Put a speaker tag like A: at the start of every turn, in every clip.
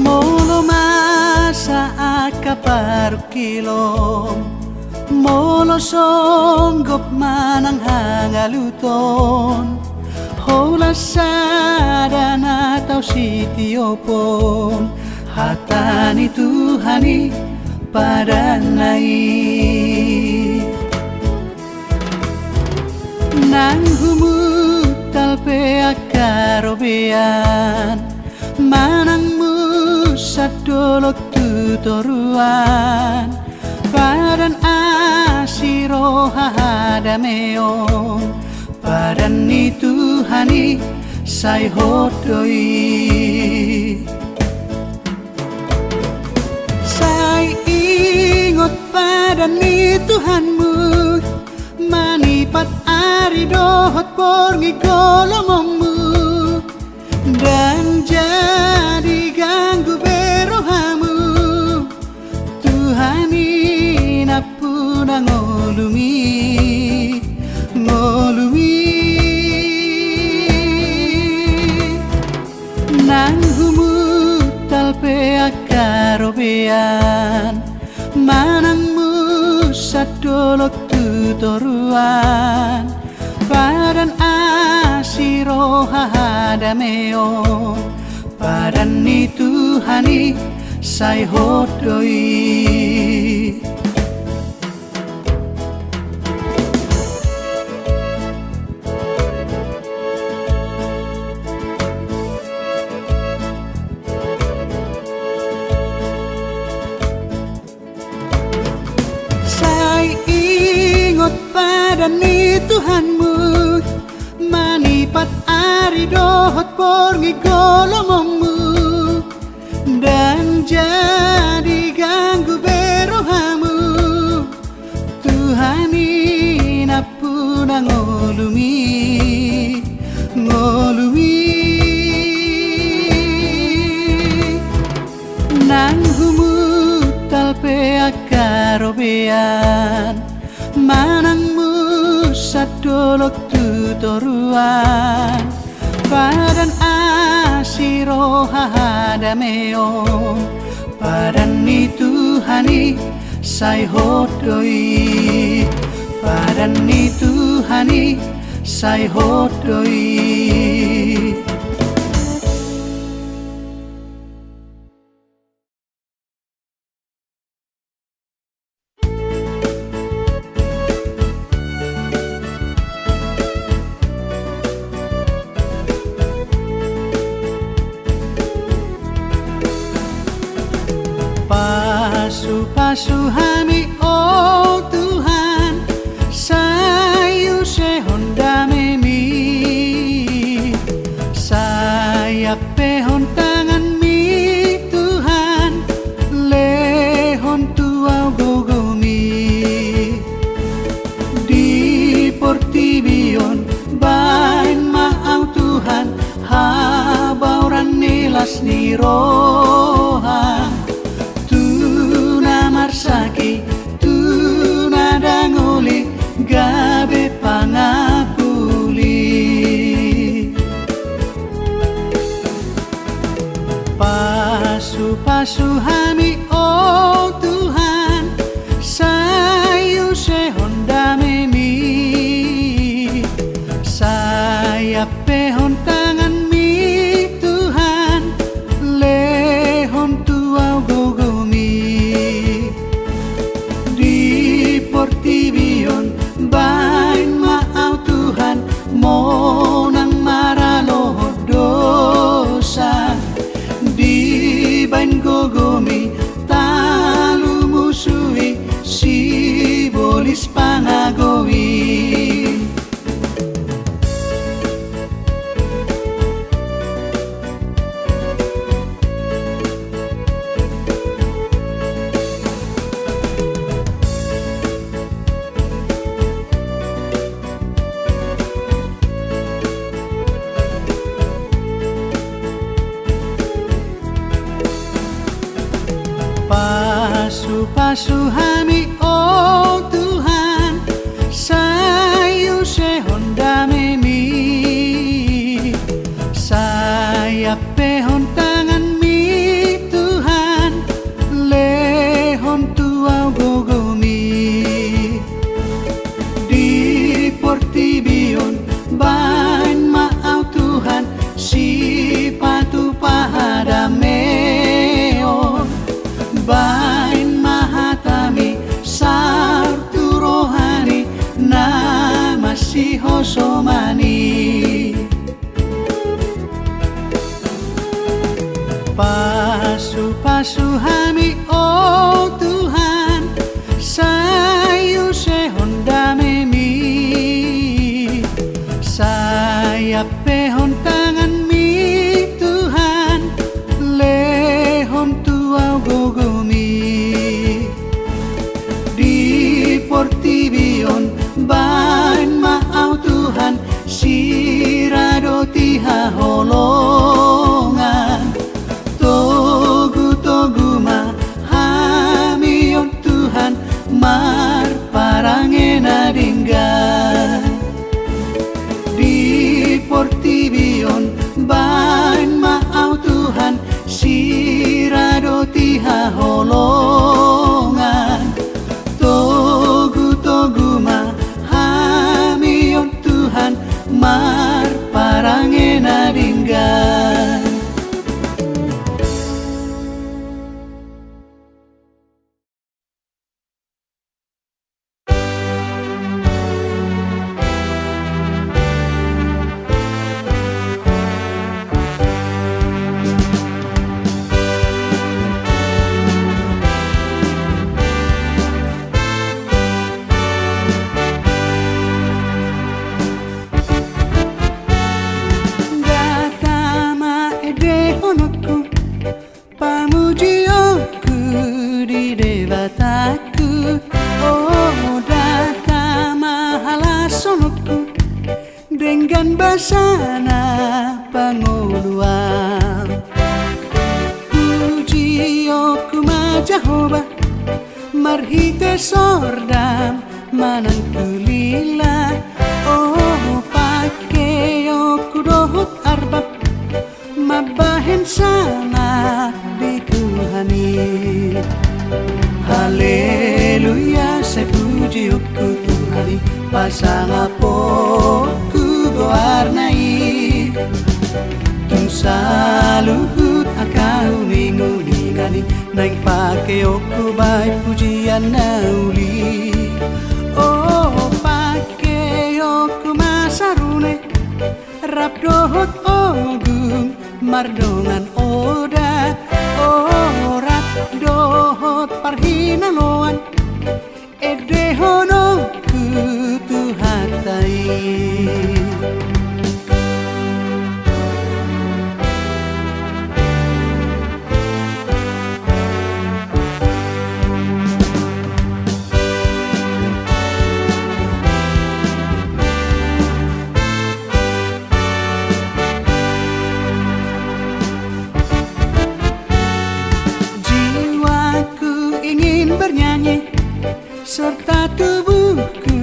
A: Molo masa akaparu kilom, molo songgop manang hangaluton, hola sadana tau sitiopon, hatani Tuhani padanai. Nang humutal pe akarobean, manang musat dolok tutoruan, padan asiro hahadameon, padan ni Tuhani sai hodoi. Sai ingot padan ni Tuhanmu, manipat ari dohot porngi golongomu, dan jadi ganggu berohamu. Tuhani napuna ngolumi, ngolumi. Nang humutal pe akarobean, manang musat dolok tutoruan, padan asiro hahadameon, padan ni Tuhani sai hodoi. Padan ni Tuhanmu, manipat ari dohot porngi golongomu, dan jadi ganggu berohamu. Tuhani napuna ngolumi, ngolumi. Nang humutal pe akarobean, manang musat dolok tutoruan, padan asiro hahadameon, padan ni Tuhani sai hodoi, padan ni Tuhani sai hodoi. Pasu hami oh Tuhan, sayu sehon damemi, saya pehon tangan mi Tuhan, lehon tuau gogomi, di portibion bain maau Tuhan, habauran nilas ni rohan. Marsaki tuna dangoli gabe pangapuli, pasu hami oh Tuhan, sayu sehon damemi, saya pehon tangan mi Tuhan, lehon tuau gogomi, portibion bain maau Tuhan, monang maraloh dosa, di bain gogomi talu musui, si bolis pangagowi. Pasu hami oh Tuhan, sayu sehon damemi, saya pehon tangan mi Tuhan. somani. Pasu-pasu hami oh Tuhan, sayu sehon damemi, saya pehon tangan mi Tuhan, lehon tuau gogomi. Di portibion bain maau Tuhan, sirado tiha holongan. Togu ma hamion Tuhan, mar parangena dinggan. Di portibion bain maau Tuhan, sirado tiha holongan. Togu ma hamion Tuhan, mar parangena dinggan. Dengan basana panguluan, puji oku ma Jehovah, marhite sordam manan kulila. Oh pake oku dohot arbab, mabahen sana di Tuhani. Haleluya, saya puji oku Tuhani, pasang apoku warnai. Tung saluhut akau minguni naik pake oku baik pujian nauli. Oh pake oku masarune, rap dohot ogung mardongan oda. Oh rap dohot parhina loan, edehono ku tuhatai. Bernyanyi serta tubuhku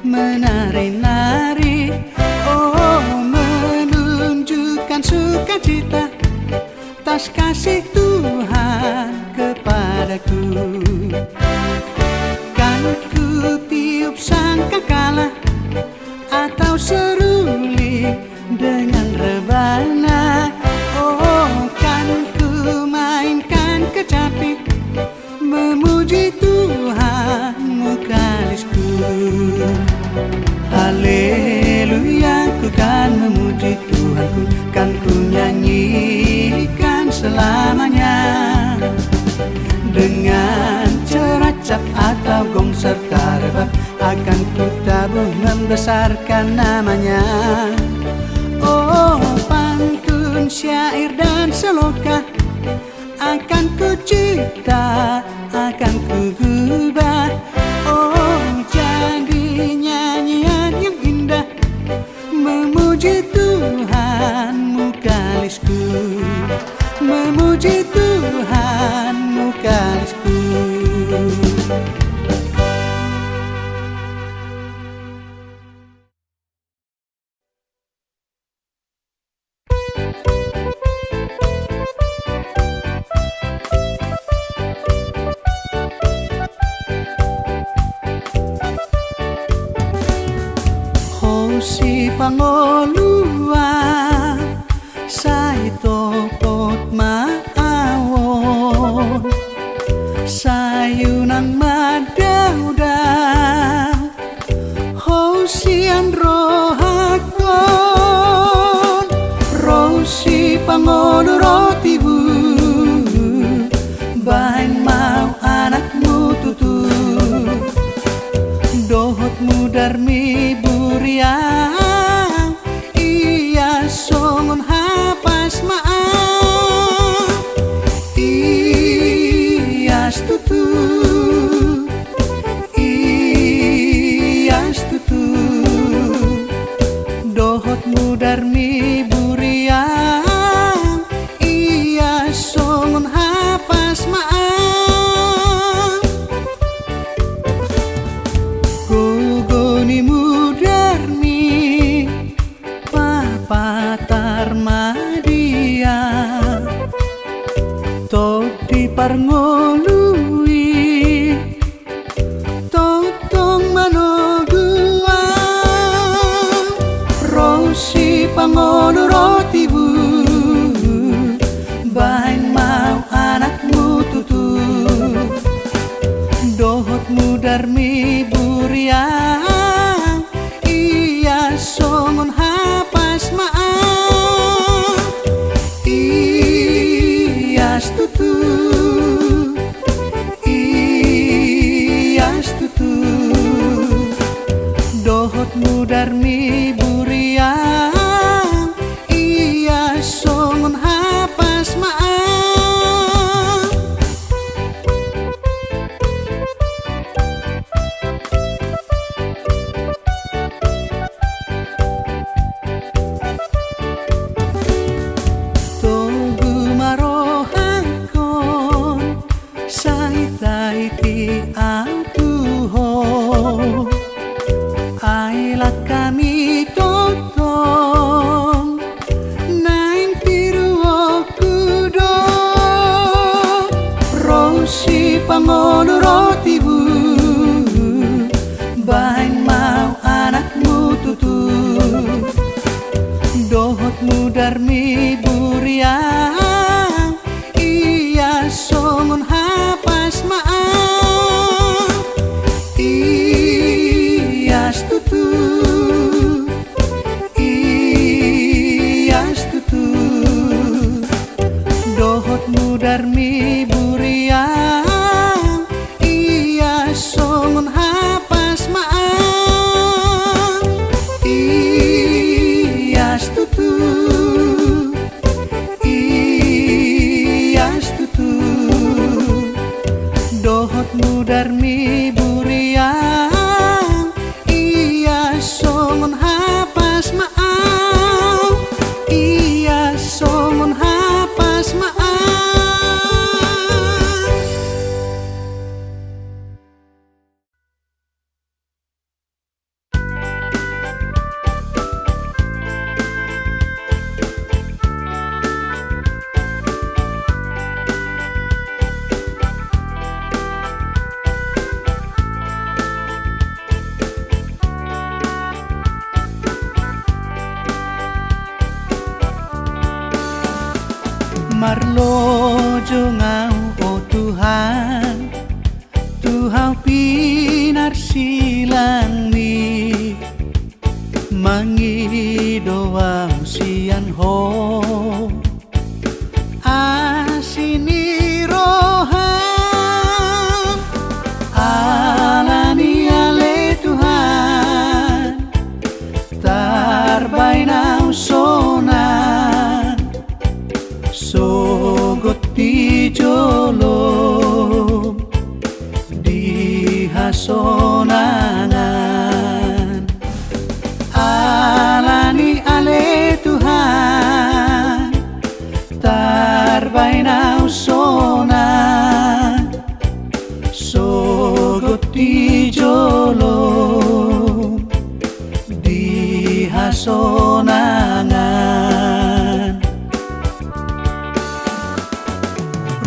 A: menari-nari, oh menunjukkan sukacita tas kasih Tuhan kepadaku. Kan ku tiup sangkakala atau seruling dengan rebana, oh kan ku mainkan kecapi memuji Tuhan mukalisku. Haleluya, ku kan memuji Tuhanku, kan ku nyanyikan selamanya. Dengan ceracap atau gong serta rebab, akan ku tabuh membesarkan namanya. Oh pantun, syair dan seloka akan ku cipta, akan ku gubah. Oh jadi nyanyian yang indah, memuji Tuhan mukalisku, memuji Tuhan mukalisku. Si pangolua saito pot maawon, sayunang madaudaw, hosian roha songon hapas maaf gogoni mudarmi papatar madia tok di parngolui totong manogua rosi pangolo rotibu bain mau anakmu tutu dohotmu darmi buriang iya songon hapas maaf iya tutu iya tutu dohotmu darmi buriang iya songon hapas maaf togu marohangkon saitaiti autuho ailah kami totong naing tiruo kudo rosi pangolo rotibu bain mau anakmu tutu dohotmu darmi buriang iya songon hapas maaf iya tutu iya tutu dohotmu darmi buriang iya songon hapas maaf iya tutu iya tutu dohotmu darmi buriang iya songon hapas maaf iya songon hapas maaf marlojo ngau oh Tuhan Tuhan pinar silangi mangi doa sian ho asini rohan alani ale Tuhan tarbainau sonan sogot di jolom di hasonangan alani ale Tuhan tarbainau sonan sogot di jolom di hasonangan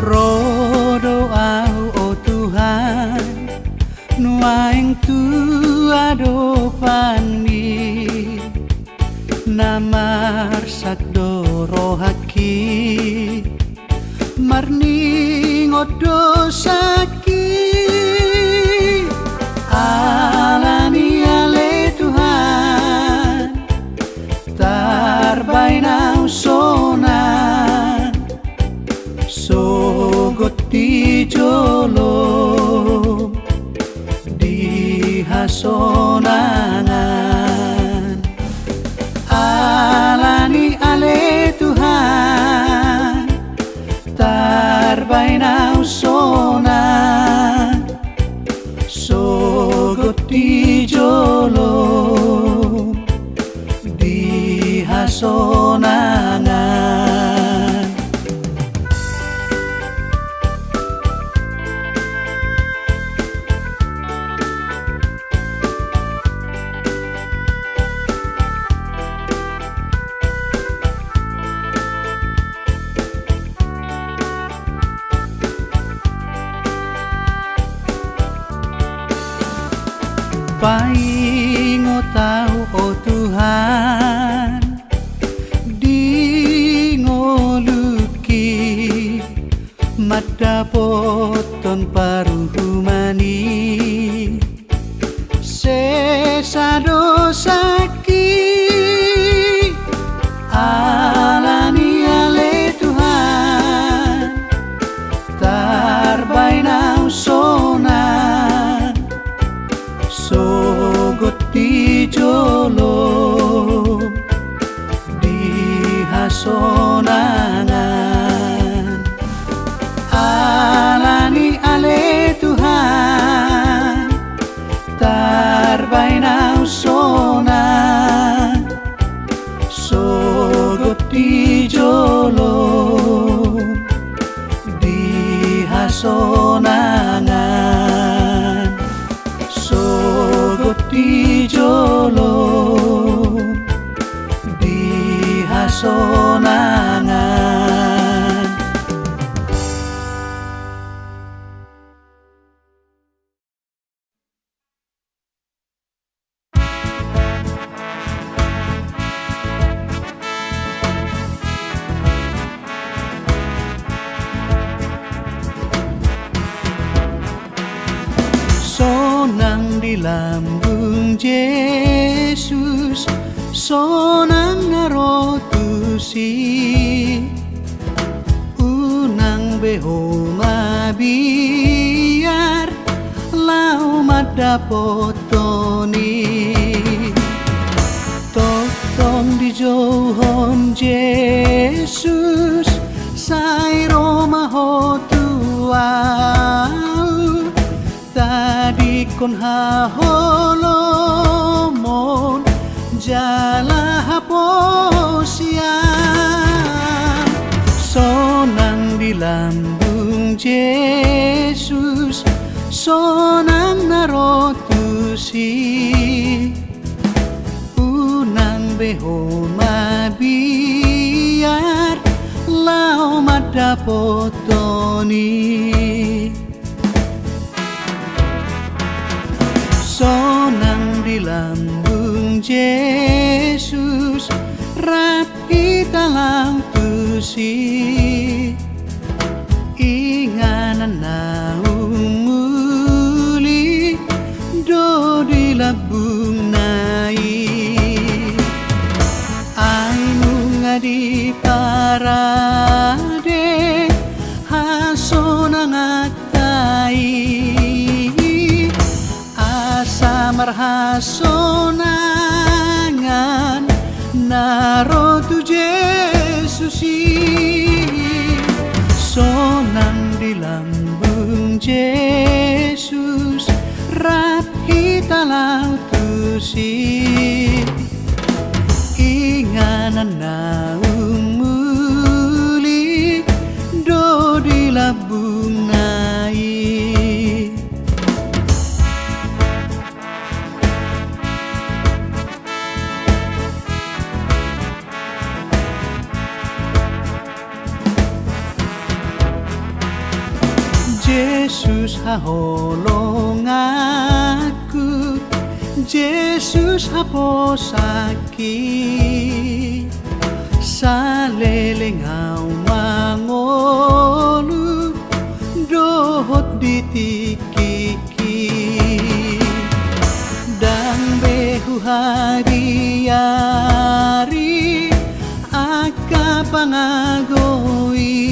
A: rodo au oh Tuhan nuaing tu ado pani namar sakdo rohaki marning odo saki alani ale Tuhan tarbainau sonan sogot di jolom di hasonangan alani ale Tuhan tarbainau sonan sogot di jolom di hasonangan Paingo tau oh Tuhan di ngoluki madapoton paruhumani sesa dosaki alani ale Tuhan tarbaina usona sogot di jolo di hasonangan alani ale Tuhan tarbaina usona sogot di jolo di hasonangan sogot di jolo di hasonangan. Sonang di lambung Yesus, sonang narotusi, unang behoma biar lau madapotoni, totong di johon Yesus, sai Roma hotuau. Tadi kon haholomon jala haposian sonang di lambung Yesus sonang narotusi unang behoma biar lau madapotoni sonang di lambung Yesus rapi talang tusi inganan naung muli do di labung nai ainu ngadi parade hasonang atai marhasonangan narotu Yesusi sonang di lambung Yesus rapi talau tusi inganan naung muli do di labung nai. Yesus haholong aku, Yesus haposaki, salelengau mangolu, dohot ditikiki, dan behu hari-hari, aka pangagoi.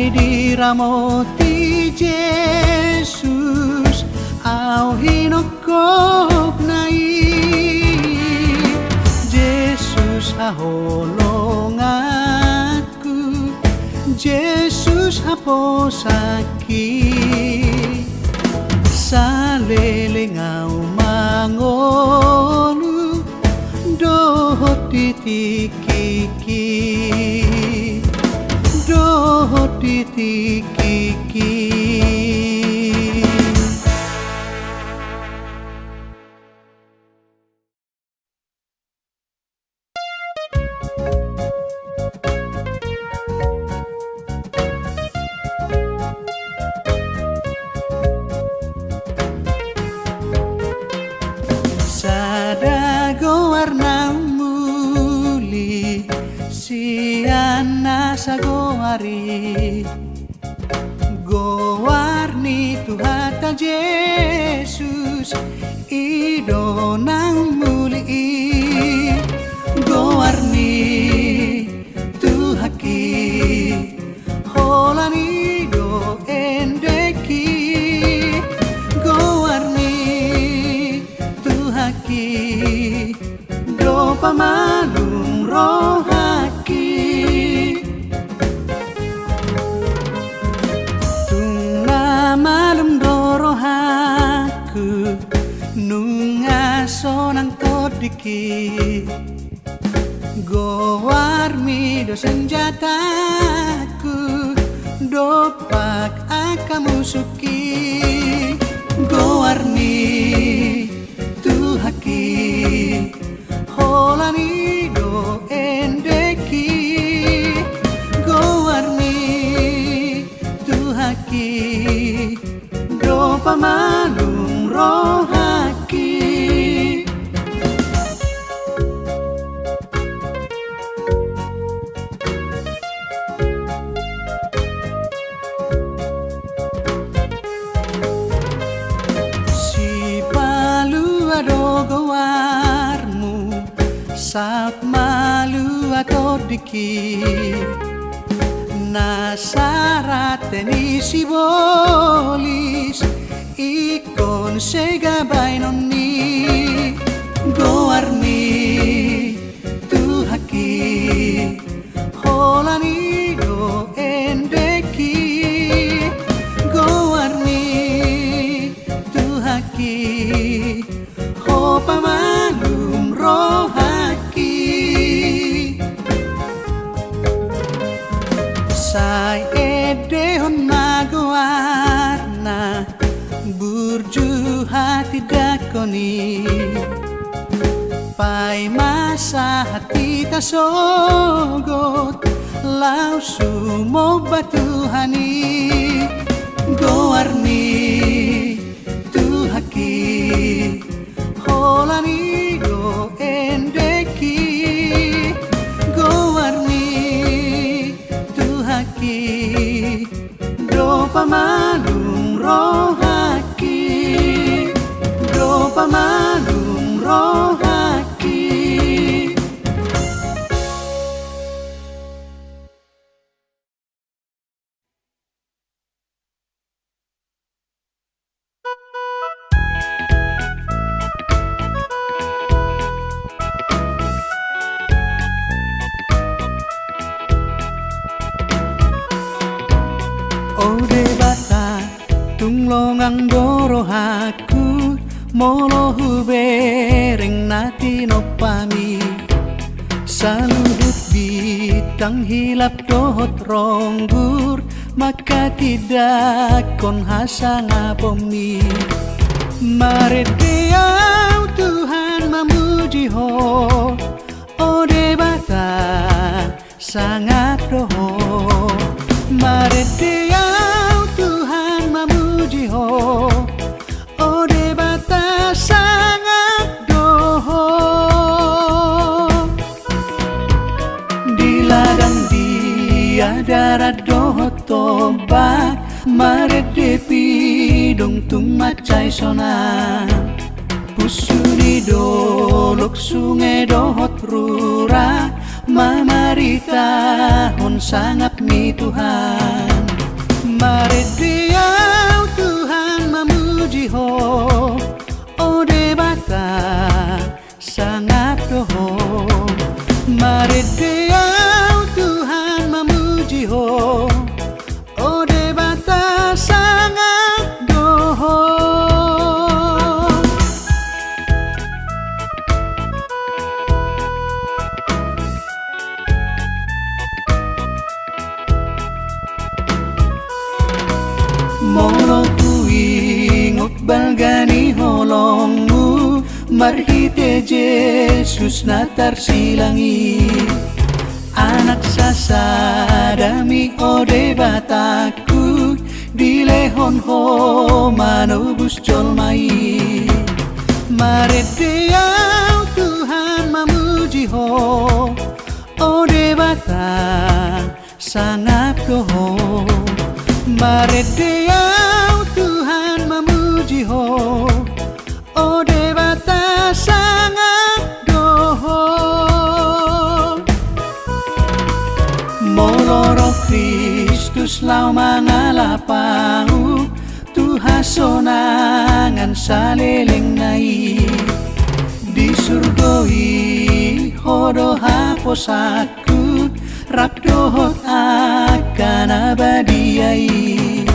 A: Di ramoti Yesus au hinokop nai Yesus haholong aku Yesus haposaki salelengau mangolu dohot ditikiki dohot ditikiki. sa goari gowarni Tuhan Yesus ido nang muli gowarni Tuhaki holani do endeki gowarni Tuhaki do pamalum rohaki tuna malum do rohaku nunga sonang kodiki gowarmi do senjataku dopak akamusuki gowarni Tuhaki holani do endeki gowarni Tuhaki do pamalum rohaki gowarmu saat malu atau dikit nasarat teni sibolis ikon segabay nonni gowarmi Tuhaki holani do endeki gowarmi Tuhaki pamalum rohaki sai edehon nagoarna burju hati dakoni pai masa hati tasogot lau sumo batuhani gowarni Tuhaki holani do endeki gowarni Tuhaki do pamalum rohaki do pamalum rohaki tunglongang dorohaku molo hubereng nati nopami saludut bitang hilap dohot ronggur maka tidak kon hasang apomi maredeau Tuhan memuji ho ode bata sangat doho maredeau Tuhan memuji ho ode bata sangat doho di ladang dia darat doho tobat maredepi dong tung macai sona pusuni dolok sungai dohot rura mamarita hon sangat mi Tuhan maredeau Tuhan memuji ho ode bata sangat doho maredeau Tuhan memuji ho ode bata sangat doho molo kuingot balgani holongmu marhite Yesus natar silangi anak sasadami ode bataku dilehon ho manubus colmai maredeau Tuhan memuji ho ode bata sangat doho. Mari diau Tuhan memuji ho, oh dewata sangat doho. Moloro Kristus lau mangalapau, Tuhan sonangan saleleng nai. Di surgoi hodo haposatku, rapdohot akan abadiai.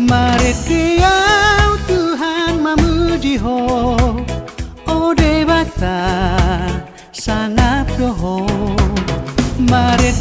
A: Mari diau Tuhan memuji ho, oh dewata sangat doho. Mari